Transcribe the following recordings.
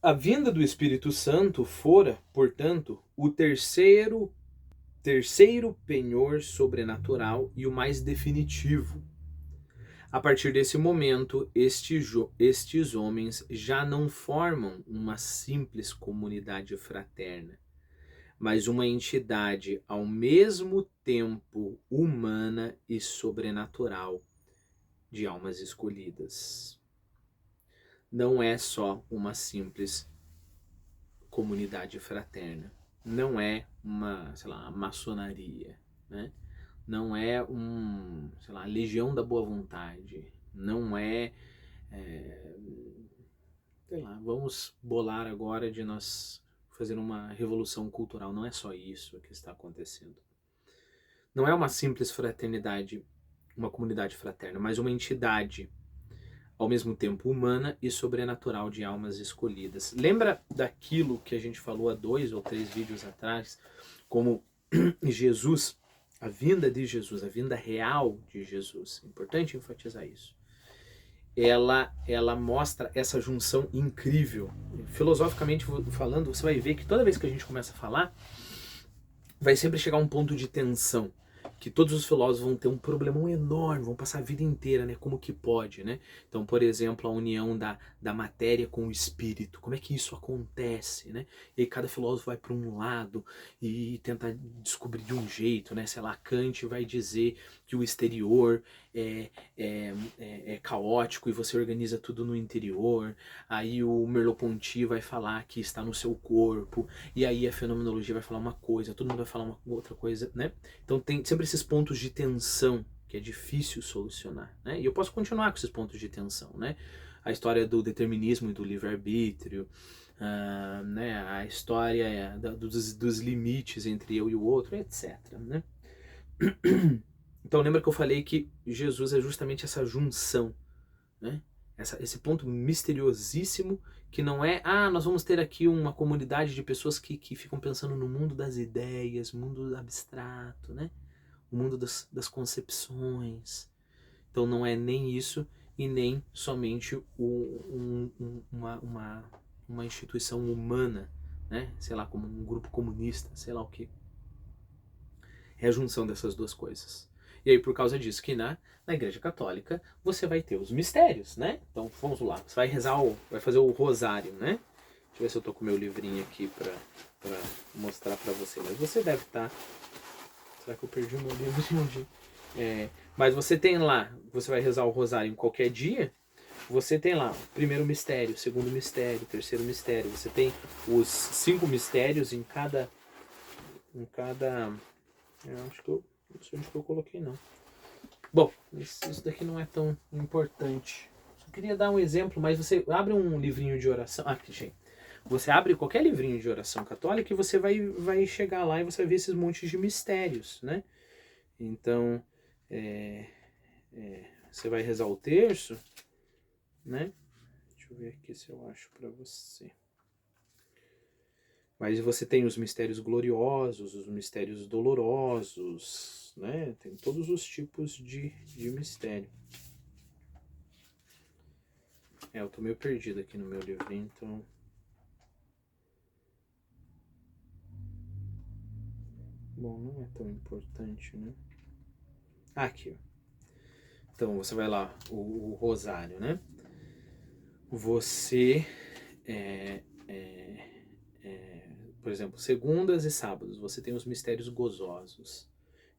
A vinda do Espírito Santo fora, portanto, o terceiro penhor sobrenatural e o mais definitivo. A partir desse momento, estes homens já não formam uma simples comunidade fraterna, mas uma entidade ao mesmo tempo humana e sobrenatural de almas escolhidas. Não é só uma simples comunidade fraterna. Não é uma, sei lá, maçonaria, né? Não é sei lá, a legião da boa vontade. Não sei lá, vamos bolar agora de nós fazer uma revolução cultural. Não é só isso que está acontecendo. Não é uma simples fraternidade, uma comunidade fraterna, mas uma entidade ao mesmo tempo humana e sobrenatural de almas escolhidas. Lembra daquilo que a gente falou há 2 ou 3 vídeos atrás, como Jesus, a vinda de Jesus, a vinda real de Jesus, é importante enfatizar isso. Ela mostra essa junção incrível. Filosoficamente falando, você vai ver que toda vez que a gente começa a falar, vai sempre chegar um ponto de tensão, que todos os filósofos vão ter um problemão enorme, vão passar a vida inteira, né? Como que pode, né? Então, por exemplo, a união da matéria com o espírito, como é que isso acontece, né? E aí cada filósofo vai para um lado e tenta descobrir de um jeito, né? Sei lá, Kant vai dizer que o exterior é caótico e você organiza tudo no interior. Aí o Merleau-Ponty vai falar que está no seu corpo, e aí a fenomenologia vai falar uma coisa, todo mundo vai falar uma outra coisa, né? Então tem sempre esses pontos de tensão que é difícil solucionar, né? E eu posso continuar com esses pontos de tensão, né? A história do determinismo e do livre-arbítrio, né? A história dos limites entre eu e o outro, etc, né? Então lembra que eu falei que Jesus é justamente essa junção, né? Esse ponto misteriosíssimo que não é, nós vamos ter aqui uma comunidade de pessoas que ficam pensando no mundo das ideias, mundo abstrato, né? O mundo das concepções. Então não é nem isso e nem somente uma instituição humana, né? Sei lá, como um grupo comunista, sei lá o que. É a junção dessas duas coisas. E aí, por causa disso, que na Igreja Católica você vai ter os mistérios, né? Então, vamos lá. Você vai rezar, vai fazer o rosário, né? Deixa eu ver se eu tô com o meu livrinho aqui pra mostrar pra você. Mas você deve estar... Será que eu perdi o meu livrinho? Mas você tem lá, você vai rezar o rosário em qualquer dia, você tem lá o primeiro mistério, o segundo mistério, o terceiro mistério. Você tem os 5 mistérios em cada... Eu acho que não sei onde que eu coloquei, não. Bom, isso daqui não é tão importante. Só queria dar um exemplo, mas você abre um livrinho de oração. Aqui, gente. Você abre qualquer livrinho de oração católica e você vai chegar lá e você vai ver esses montes de mistérios, né? Então, você vai rezar o terço, né? Deixa eu ver aqui se eu acho pra você. Mas você tem os mistérios gloriosos, os mistérios dolorosos, né? Tem todos os tipos de mistério. Eu tô meio perdido aqui no meu livrinho, então... Bom, não é tão importante, né? Aqui, ó. Então, você vai lá, o rosário, né? Você, por exemplo, segundas e sábados, você tem os mistérios gozosos.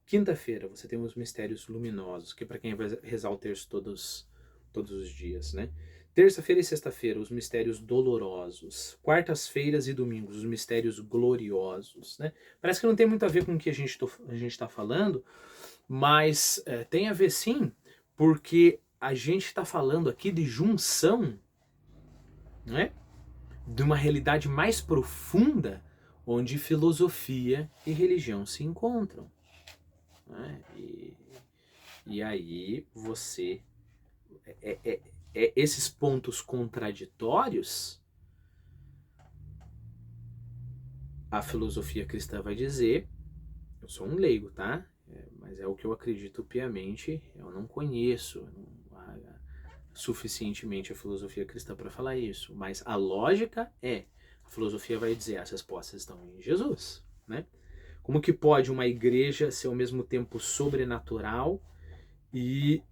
Quinta-feira, você tem os mistérios luminosos, que é para quem vai rezar o terço todos os dias, né? Terça-feira e sexta-feira, os mistérios dolorosos. Quartas-feiras e domingos, os mistérios gloriosos, né? Parece que não tem muito a ver com o que a gente está falando, mas tem a ver sim, porque a gente está falando aqui de junção, né? De uma realidade mais profunda, onde filosofia e religião se encontram. Né? E aí você... esses pontos contraditórios, a filosofia cristã vai dizer, eu sou um leigo, tá? Mas é o que eu acredito piamente, eu não conheço suficientemente a filosofia cristã para falar isso, mas a lógica a filosofia vai dizer as respostas estão em Jesus, né? Como que pode uma igreja ser ao mesmo tempo sobrenatural e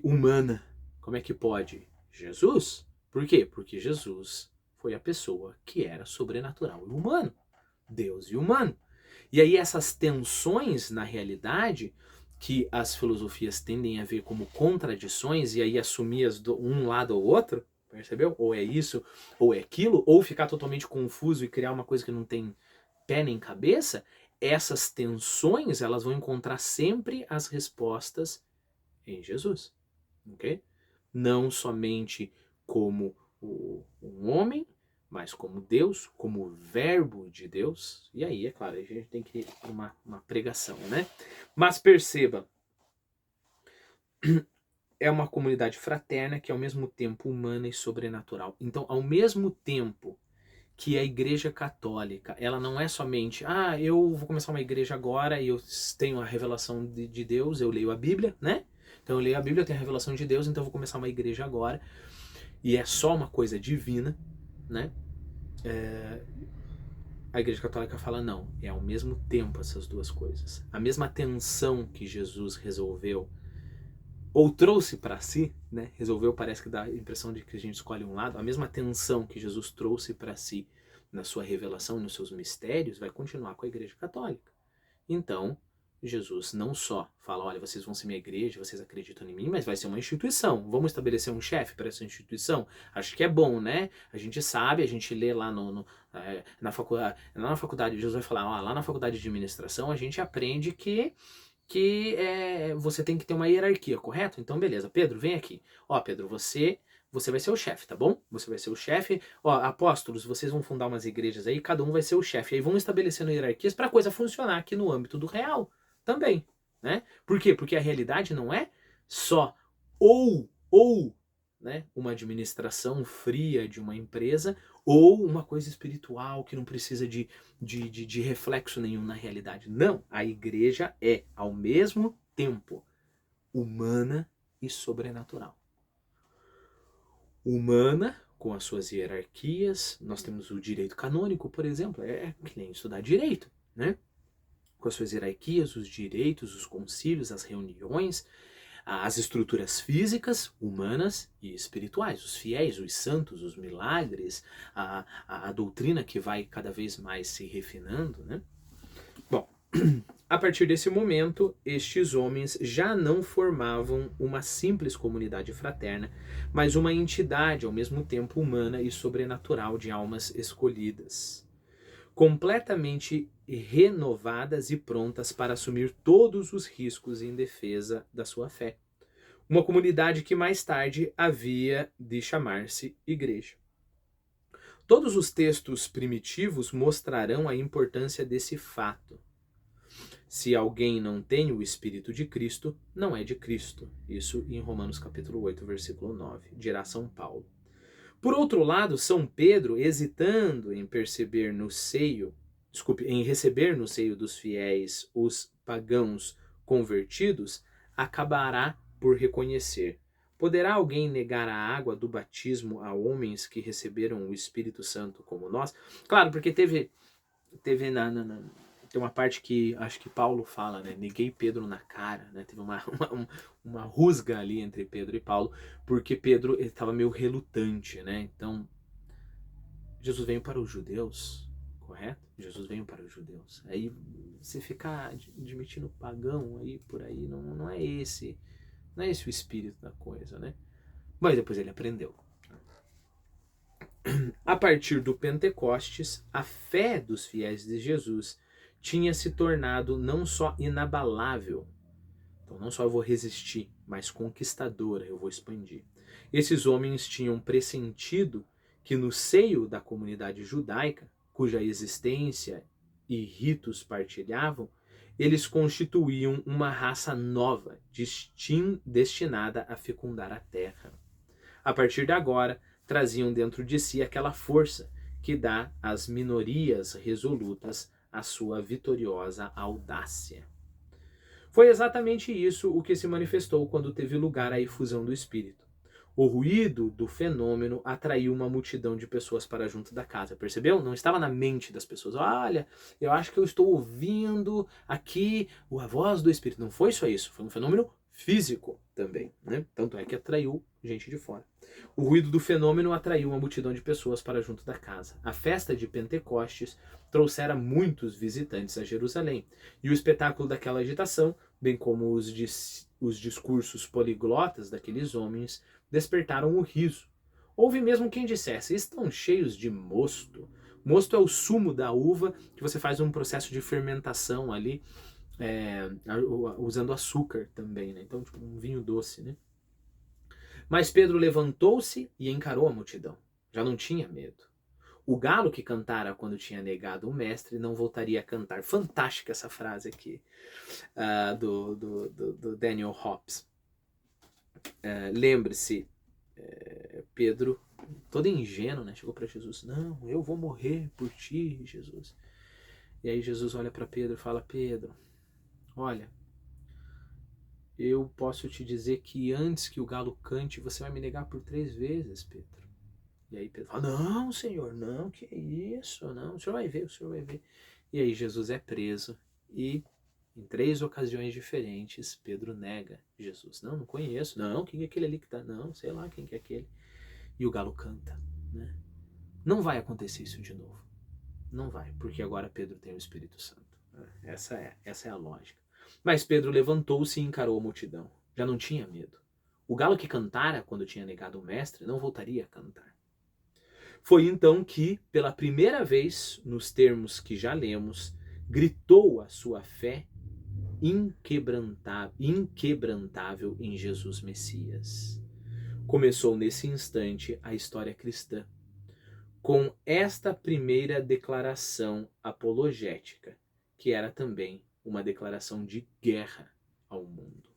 humana? Como é que pode? Jesus. Por quê? Porque Jesus foi a pessoa que era sobrenatural e humano, Deus e humano. E aí essas tensões na realidade que as filosofias tendem a ver como contradições e aí assumir um lado ou outro, percebeu? Ou é isso, ou é aquilo, ou ficar totalmente confuso e criar uma coisa que não tem pé nem cabeça, essas tensões elas vão encontrar sempre as respostas em Jesus, ok? Não somente como um homem, mas como Deus, como o verbo de Deus. E aí, é claro, a gente tem que ir para uma pregação, né? Mas perceba, é uma comunidade fraterna que é ao mesmo tempo humana e sobrenatural. Então, ao mesmo tempo que a Igreja Católica, ela não é somente, eu vou começar uma igreja agora e eu tenho a revelação de Deus, eu leio a Bíblia, né? Então eu leio a Bíblia, eu tenho a revelação de Deus, então eu vou começar uma igreja agora. E é só uma coisa divina, né? A Igreja Católica fala não, é ao mesmo tempo essas duas coisas. A mesma tensão que Jesus resolveu ou trouxe para si, né? Resolveu, parece que dá a impressão de que a gente escolhe um lado. A mesma tensão que Jesus trouxe para si na sua revelação e nos seus mistérios vai continuar com a Igreja Católica. Então, Jesus não só fala, olha, vocês vão ser minha igreja, vocês acreditam em mim, mas vai ser uma instituição. Vamos estabelecer um chefe para essa instituição? Acho que é bom, né? A gente sabe, a gente lê lá na faculdade, Jesus vai falar, lá na faculdade de administração a gente aprende que você tem que ter uma hierarquia, correto? Então, beleza. Pedro, vem aqui. Pedro, você vai ser o chefe, tá bom? Você vai ser o chefe. Apóstolos, vocês vão fundar umas igrejas aí, cada um vai ser o chefe. Aí vão estabelecendo hierarquias para a coisa funcionar aqui no âmbito do real também, né? Por quê? Porque a realidade não é só ou né, uma administração fria de uma empresa ou uma coisa espiritual que não precisa de reflexo nenhum na realidade. Não, a igreja é, ao mesmo tempo, humana e sobrenatural. Humana, com as suas hierarquias, nós temos o direito canônico, por exemplo, é que nem estudar direito, né? Com as suas hierarquias, os direitos, os concílios, as reuniões, as estruturas físicas, humanas e espirituais, os fiéis, os santos, os milagres, a doutrina que vai cada vez mais se refinando, né? Bom, a partir desse momento, estes homens já não formavam uma simples comunidade fraterna, mas uma entidade ao mesmo tempo humana e sobrenatural de almas escolhidas, completamente renovadas e prontas para assumir todos os riscos em defesa da sua fé. Uma comunidade que mais tarde havia de chamar-se igreja. Todos os textos primitivos mostrarão a importância desse fato. Se alguém não tem o Espírito de Cristo, não é de Cristo. Isso em Romanos capítulo 8, versículo 9, dirá São Paulo. Por outro lado, São Pedro, hesitando em receber no seio dos fiéis os pagãos convertidos, acabará por reconhecer. Poderá alguém negar a água do batismo a homens que receberam o Espírito Santo como nós? Claro, porque teve tem uma parte que acho que Paulo fala, né? Neguei Pedro na cara, né? Teve uma rusga ali entre Pedro e Paulo, porque Pedro estava meio relutante, né? Então, Jesus veio para os judeus, correto? Jesus veio para os judeus. Aí você ficar admitindo pagão aí por aí, não é esse o espírito da coisa, né? Mas depois ele aprendeu. A partir do Pentecostes, a fé dos fiéis de Jesus tinha se tornado não só inabalável, então não só eu vou resistir, mas conquistadora, eu vou expandir. Esses homens tinham pressentido que no seio da comunidade judaica, cuja existência e ritos partilhavam, eles constituíam uma raça nova, destinada a fecundar a terra. A partir de agora, traziam dentro de si aquela força que dá às minorias resolutas a sua vitoriosa audácia. Foi exatamente isso o que se manifestou quando teve lugar a efusão do Espírito. O ruído do fenômeno atraiu uma multidão de pessoas para junto da casa. Percebeu? Não estava na mente das pessoas. Olha, eu acho que eu estou ouvindo aqui a voz do Espírito. Não foi só isso, foi um fenômeno físico também, né? Tanto é que atraiu gente de fora. O ruído do fenômeno atraiu uma multidão de pessoas para junto da casa. A festa de Pentecostes trouxera muitos visitantes a Jerusalém, e o espetáculo daquela agitação, bem como os discursos poliglotas daqueles homens, despertaram o riso. Houve mesmo quem dissesse: estão cheios de mosto. Mosto é o sumo da uva, que você faz um processo de fermentação ali, usando açúcar também, né? Então, tipo, um vinho doce, né? Mas Pedro levantou-se e encarou a multidão. Já não tinha medo. O galo que cantara quando tinha negado o mestre não voltaria a cantar. Fantástica essa frase aqui, do Daniel Hobbes. Lembre-se, Pedro, todo ingênuo, né, chegou para Jesus: não, eu vou morrer por ti, Jesus. E aí Jesus olha para Pedro e fala: Pedro, olha, eu posso te dizer que antes que o galo cante, você vai me negar por 3 vezes, Pedro. E aí Pedro fala: não, Senhor, não, que isso, não, o Senhor vai ver, o Senhor vai ver. E aí Jesus é preso e em 3 ocasiões diferentes Pedro nega Jesus. Não conheço, não, quem é aquele ali que tá? Não, sei lá quem que é aquele. E o galo canta, né? Não vai acontecer isso de novo. Não vai, porque agora Pedro tem o Espírito Santo. Essa é a lógica. Mas Pedro levantou-se e encarou a multidão. Já não tinha medo. O galo que cantara quando tinha negado o mestre não voltaria a cantar. Foi então que, pela primeira vez, nos termos que já lemos, gritou a sua fé inquebrantável em Jesus Messias. Começou nesse instante a história cristã, com esta primeira declaração apologética, que era também uma declaração de guerra ao mundo.